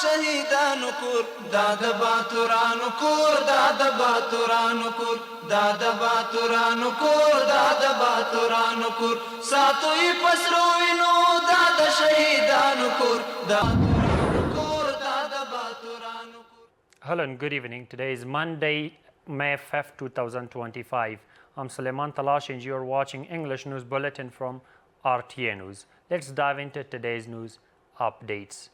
شهیدانو کور دا د باتورانو کور دا د باتورانو کور دا د باتورانو کور دا د باتورانو کور ساتوي پسرو وینو دا د شهیدانو کور دا کور دا د باتورانو کور. Hello and good evening. Today is Monday, May 5th, 2025. I'm Suleiman Talash and you're watching English News Bulletin from RTA News. Let's dive into today's news updates.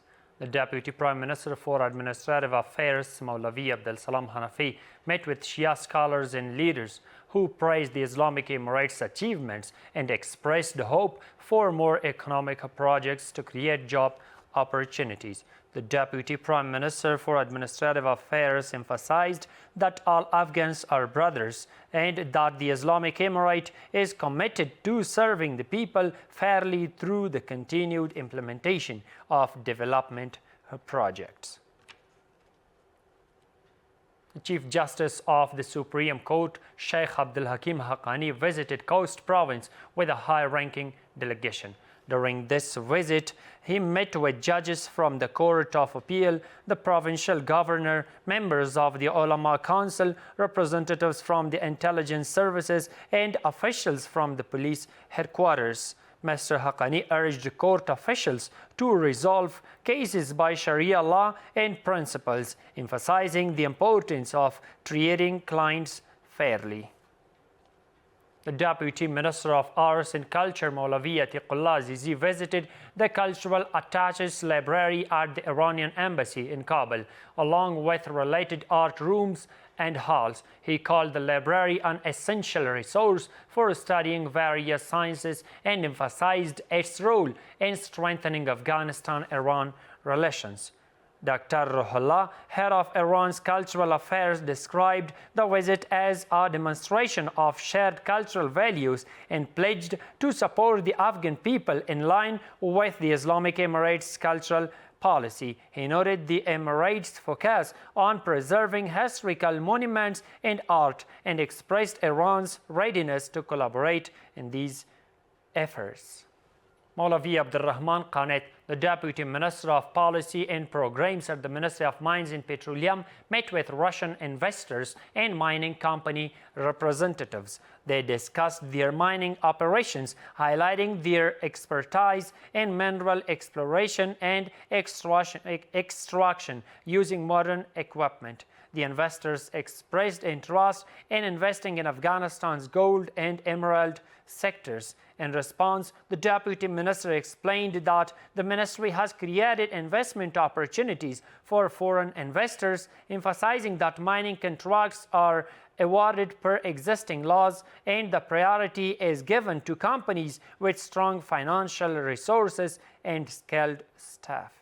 The Deputy Prime Minister for Administrative Affairs, Maulavi Abdul Salam Hanafi, met with Shia scholars and leaders who praised the Islamic Emirates' achievements and expressed hope for more economic projects to create job opportunities. The Deputy Prime Minister for Administrative Affairs emphasized that all Afghans are brothers and that the Islamic Emirate is committed to serving the people fairly through the continued implementation of development projects. The Chief Justice of the Supreme Court, Sheikh Abdul Hakim Haqqani, visited Coast Province with a high-ranking delegation. During this visit, he met with judges from the Court of Appeal, the provincial governor, members of the Ulama Council, representatives from the intelligence services, and officials from the police headquarters. Mr. Haqqani urged court officials to resolve cases by Sharia law and principles, emphasizing the importance of treating clients fairly. The Deputy Minister of Arts and Culture, Maulavi Atiqullah Zizi, visited the Cultural Attaches Library at the Iranian Embassy in Kabul, along with related art rooms and halls. He called the library an essential resource for studying various sciences and emphasized its role in strengthening Afghanistan-Iran relations. Dr. Ruhollah, head of Iran's cultural affairs, described the visit as a demonstration of shared cultural values and pledged to support the Afghan people in line with the Islamic Emirates' cultural policy. He noted the Emirates' focus on preserving historical monuments and art and expressed Iran's readiness to collaborate in these efforts. Maulavi Abdul Rahman Qanet, the Deputy Minister of Policy and Programs at the Ministry of Mines and Petroleum, met with Russian investors and mining company representatives. They discussed their mining operations, highlighting their expertise in mineral exploration and extraction using modern equipment. The investors expressed interest in investing in Afghanistan's gold and emerald sectors. In response, the Deputy Minister explained that the ministry has created investment opportunities for foreign investors, emphasizing that mining contracts are awarded per existing laws and the priority is given to companies with strong financial resources and skilled staff.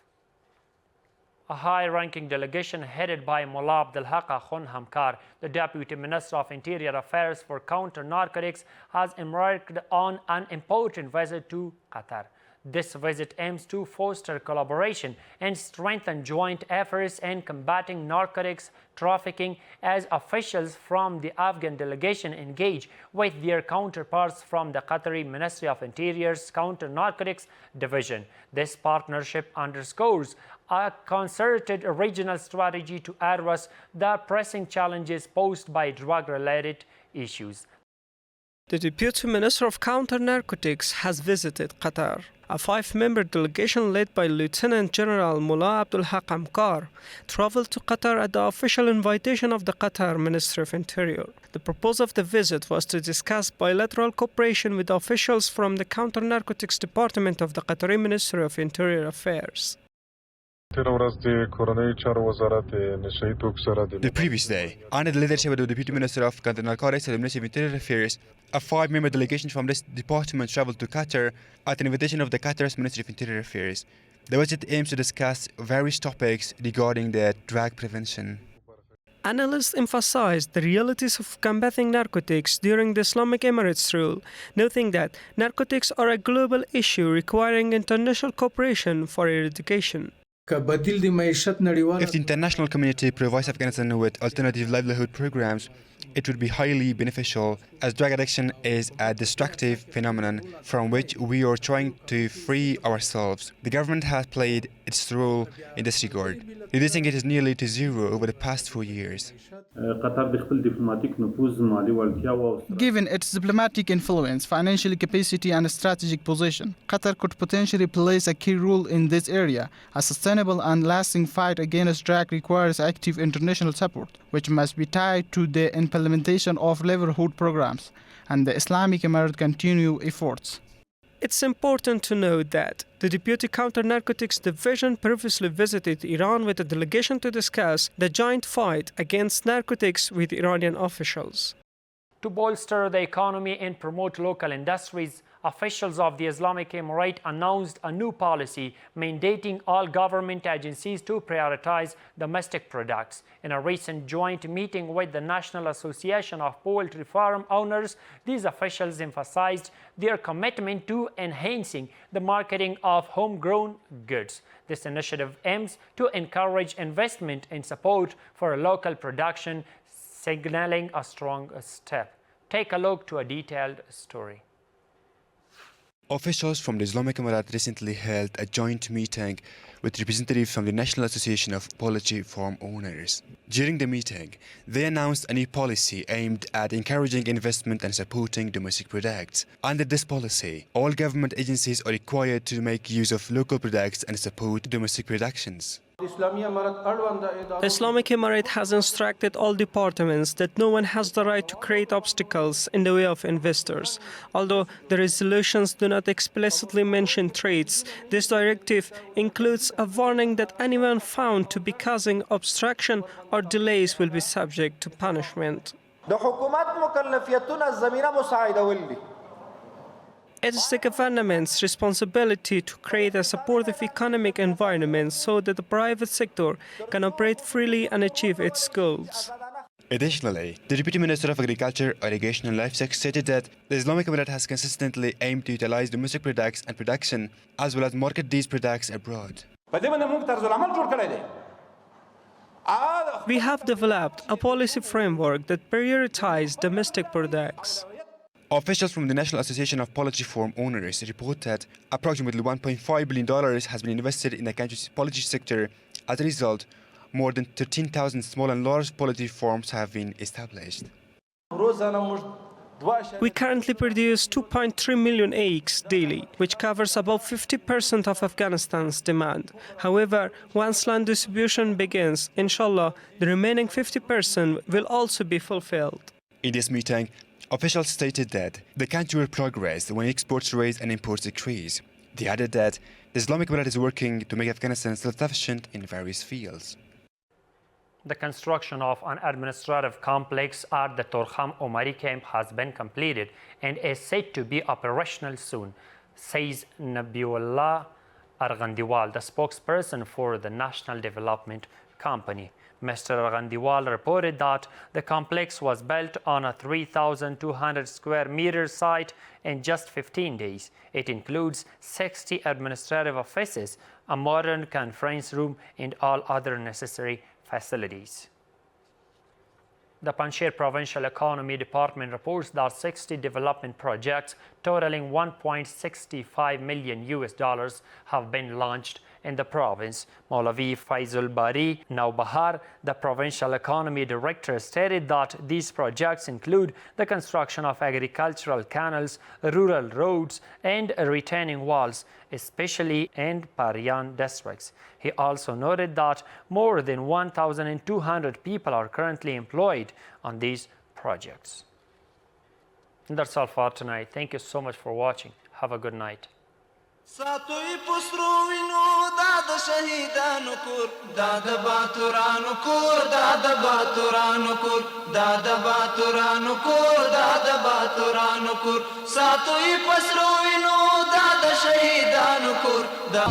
A high-ranking delegation headed by Mullah Abdul Haq Akhund Hamkar, the Deputy Minister of Interior Affairs for Counter-Narcotics, has embarked on an important visit to Qatar. This visit aims to foster collaboration and strengthen joint efforts in combating narcotics trafficking as officials from the Afghan delegation engage with their counterparts from the Qatari Ministry of Interior's Counter-Narcotics Division. This partnership underscores a concerted regional strategy to address the pressing challenges posed by drug-related issues. The Deputy Minister of Counter-Narcotics has visited Qatar. A 5-member delegation led by Lieutenant General Mullah Abdul Haq Hamkar traveled to Qatar at the official invitation of the Qatar Ministry of Interior. The purpose of the visit was to discuss bilateral cooperation with officials from the Counter-Narcotics Department of the Qatari Ministry of Interior Affairs. The previous day, under the leadership of the Deputy Minister of Counter-Narcotics and the Ministry of Interior Affairs, a 5-member delegation from this department traveled to Qatar at an invitation of the Qatar's Ministry of Interior Affairs. The visit aims to discuss various topics regarding the drug prevention. Analysts emphasized the realities of combating narcotics during the Islamic Emirates rule, noting that narcotics are a global issue requiring international cooperation for eradication. If the international community provides Afghanistan with alternative livelihood programs, it would be highly beneficial, as drug addiction is a destructive phenomenon from which we are trying to free ourselves. The government has played its role in this regard, reducing it is nearly to zero over the past 4 years. Given its diplomatic influence, financial capacity and strategic position, Qatar could potentially play a key role in this area. A sustainable and lasting fight against drug requires active international support, which must be tied to the implementation of livelihood programs and the Islamic Emirate continue efforts. It's important to note that the Deputy Counter-Narcotics Division previously visited Iran with a delegation to discuss the joint fight against narcotics with Iranian officials. To bolster the economy and promote local industries, officials of the Islamic Emirate announced a new policy mandating all government agencies to prioritize domestic products. In a recent joint meeting with the National Association of Poultry Farm Owners, these officials emphasized their commitment to enhancing the marketing of homegrown goods. This initiative aims to encourage investment and support for local production, signaling a strong step. Take a look to a detailed story. Officials from the Islamic Emirate recently held a joint meeting with representatives from the National Association of Poultry Farm Owners. During the meeting, they announced a new policy aimed at encouraging investment and supporting domestic products. Under this policy, all government agencies are required to make use of local products and support domestic productions. The Islamic Emirate has instructed all departments that no one has the right to create obstacles in the way of investors. Although the resolutions do not explicitly mention trades, this directive includes a warning that anyone found to be causing obstruction or delays will be subject to punishment. It is the government's responsibility to create a supportive economic environment so that the private sector can operate freely and achieve its goals. Additionally, the Deputy Minister of Agriculture, Irrigation and Livestock stated that the Islamic Emirate has consistently aimed to utilize domestic products and production as well as market these products abroad. We have developed a policy framework that prioritizes domestic products. Officials from the National Association of Poultry Farm Owners report that approximately $1.5 billion has been invested in the country's poultry sector. As a result, more than 13,000 small and large poultry farms have been established. We currently produce 2.3 million eggs daily, which covers about 50% of Afghanistan's demand. However, once land distribution begins, inshallah, the remaining 50% will also be fulfilled. In this meeting, officials stated that the country will progress when exports rise and imports decrease. They added that the Islamic Emirate is working to make Afghanistan self-sufficient in various fields. The construction of an administrative complex at the Torkham Omari camp has been completed and is set to be operational soon, says Nabiullah Arghandiwal, the spokesperson for the National Development Company. Mr. Arghandiwal reported that the complex was built on a 3,200 square meter site in just 15 days. It includes 60 administrative offices, a modern conference room, and all other necessary facilities. The Panjshir Provincial Economy Department reports that 60 development projects totaling $1.65 million have been launched in the province. Maulavi Faizul Bari Naubahar, the Provincial Economy Director, stated that these projects include the construction of agricultural canals, rural roads, and retaining walls, especially in Parian districts. He also noted that more than 1,200 people are currently employed on these projects. And that's all for tonight. Thank you so much for watching. Have a good night. ساتوی پسرو وینو دا د شهیدانو کور دا د باتورانو کور دا د باتورانو کور دا د باتورانو کور دا د باتورانو کور ساتوی پسرو وینو دا د شهیدانو کور دا